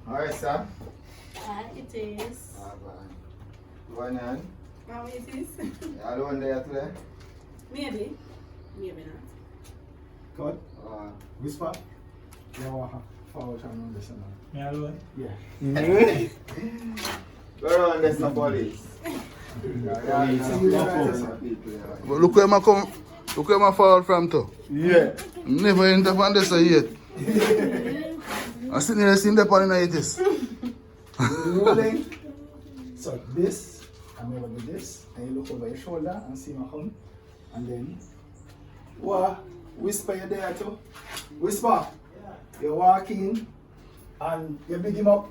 Alright, sir. It is. One hand. How it is? You the one there today? Maybe. Maybe not. Good. Whisper. Yeah, forward and this and that. Me alone? Yeah. Go around, there's no police. But look where I come. Look where I fall from too. Yeah. Never enter on this yet. I still never seen that on it is. Rolling. So this, I'm gonna do this, and you look over your shoulder and see my home. And then, whisper you there too. Whisper. You walk in and you big him up.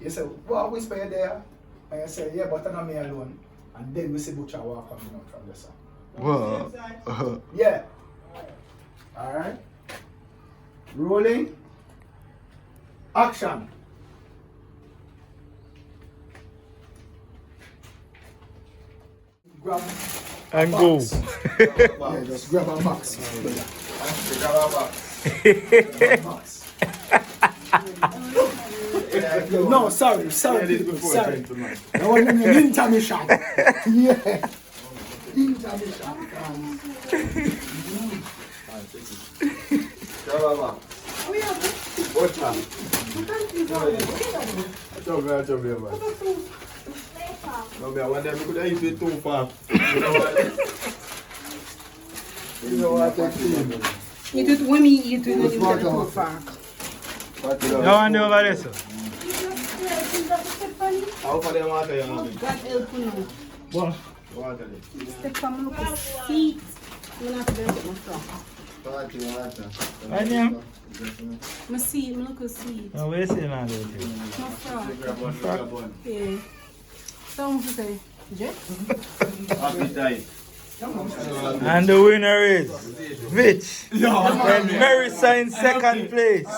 You say, whisper you there. And you say, yeah, but I'm not me alone. And then we see Butcher walk coming out from the sun. Wow. Yeah. Alright. Rolling. Action. Grab And a go. box. Yeah, just grab a box. Grab a box. Grab a box. No, sorry. I want them in intermission. Yeah. Intermission. Grab a box. Butcher. No, I want them to could eat it too far. You know what I think? Eat it when me eat it when you get too far. You want to over there, sir? How far they want to God help you now. What? water? Step from look seat. I'm not going to get my stuff. Right now? My seat, my look seat. No, where is it now? My frog. Grab one. Yeah. Someone who say, Jet? Appetite. And the winner is Vitch. And Marissa in second place.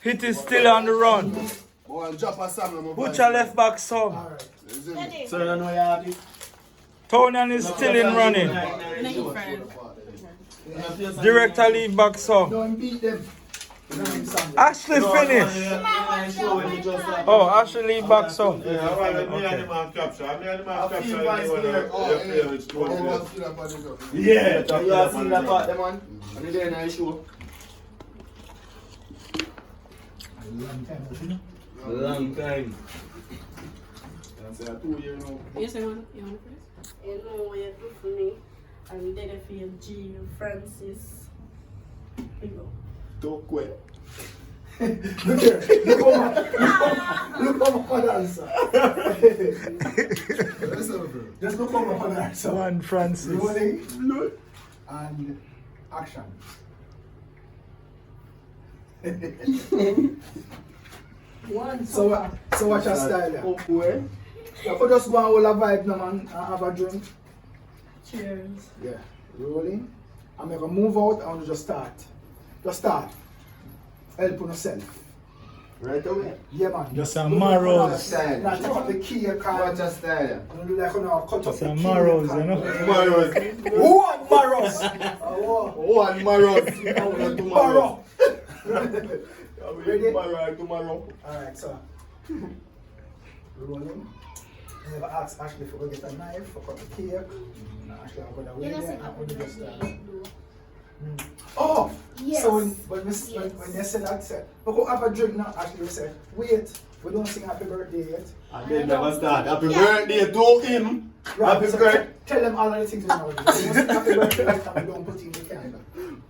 Hit is still on the run. Butcher left back some. So you know your artist? Tonian is still in running. Director lead back some. Don't beat them. Ashley finished. Oh, Ashley lead back some. Yeah, you have seen that part, them man. And then I show. Long time. That's 2 years now. Yes, I want you want first. You know what you do for me. I'm dead for you, G, Francis. Here you go. Don't quit. Look here. Look how much fun answer. Just look how much fun answer. One Francis. Rolling and action. So what's your style there? Where? You could just go and hold a vibe now, man, and have a drink. Cheers. Yeah. Rolling. I'm gonna move out and we just start. Just start. Help on yourself. Right away. Yeah, man. Just a marrows. Now cut the key and What's your style? don't do like you know, cut up Just the a key. marrows, you know. Marrows. What marrows? One marrows. Marrow. Ready? Marrow tomorrow. Alright, so rolling. I never asked Ashley for go get a knife for cut the cake. Now Ashley I'm gonna wait there and only just Oh! Yes. So when you say that, say, we go have a drink now, Ashley will say, wait, we don't sing happy birthday yet. And then never start. Happy birthday to him. Happy so birthday. tell them all of the things we know. We don't sing happy birthday right now, we don't put in the candle.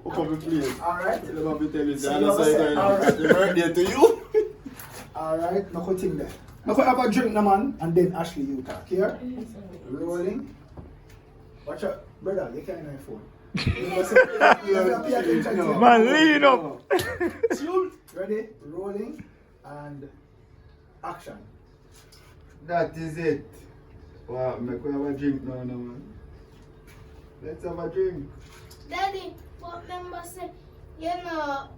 Who come to play? Alright? Tell them happy tell you. So you say, alright. Happy birthday to you. Alright, no good thing there. Now go have a drink now, man, and then Ashley, you talk. Here? Rolling. Watch out. Brother, you can't have your phone. Man, lean up. Ready? Rolling and action. That is it. Wow, make we have a drink now, man. Let's have a drink. Daddy, what member say, you know,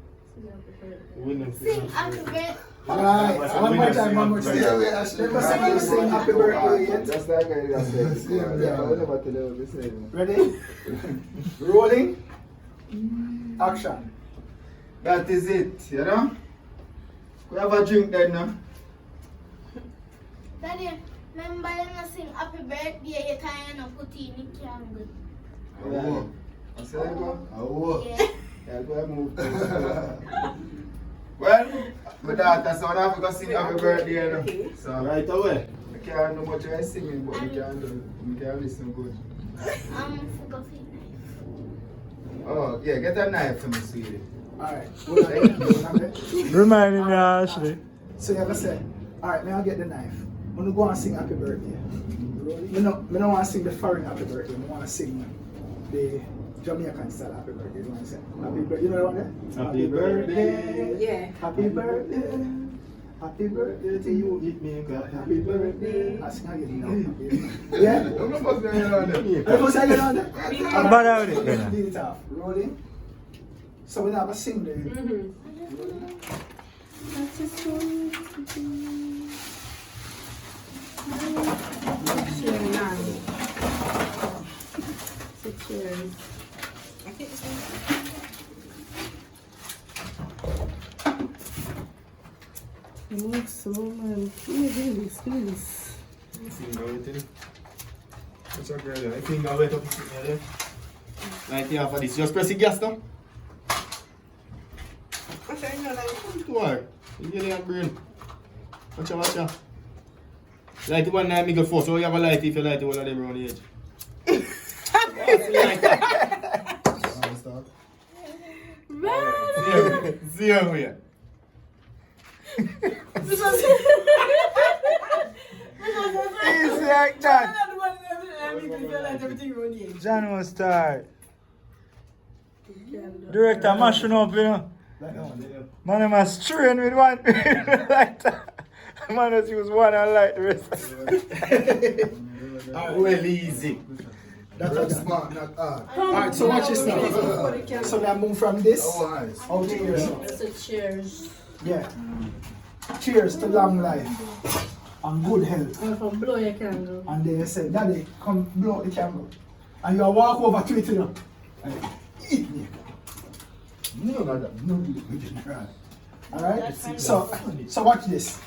Winner. sing happy birthday. Right, one more time. Never say you sing happy birthday yet. Just like I just said. Yeah, I will never tell you what to say. Ready? Rolling. Action. That is it, you know? We have a drink then now. Daddy, remember you not sing happy birthday, you can't put in the candle. Oh. I said go. Oh. Yeah. Yeah, go and move. Well, my daughter, so I have to go sing happy birthday, you know. So Right away. I can't do much of singing, but I can listen good. Forgot it. Oh, yeah, get a knife for me, sweetie. Alright. Reminding me, Ashley. So you ever say, alright, now I'll get the knife. I'm gonna go and sing happy birthday. I don't want to sing the foreign happy birthday. I want to sing the Jamaican style happy birthday. You want to say happy birthday? You know what one? Happy birthday. Yeah. Happy birthday. Happy birthday to you. Hit me, God. Happy birthday. I sing again now. Yeah? I'm not supposed to be on there. Everyone say again on that? I'm bad out with it, Beat man. it off. Rolling. So we never sing the. Cheers now. So cheers. Looks so man. Give me this. Finger with it. What's up, girl? I finger wet up there. Right here for this. Just press the gas now. Watch out, you know, like, come to her. You get your brain. Watch out. Light the one 9 mega force. So you have a light if you light the one of them around the edge. Zero here. Easy like that. John must start. Director mashing up, you know. Man, I must train with one like that. Man, must use one and light the rest. Well easy. That's smart, not hard. Alright, so watch this now. So now move from this out here. So cheers. Yeah. Cheers to long life and good health. I'm from blow your candle. And they say, Daddy, come blow the candle. And you walk over to it, you know. And eat me. No, no, no. Alright? So watch this.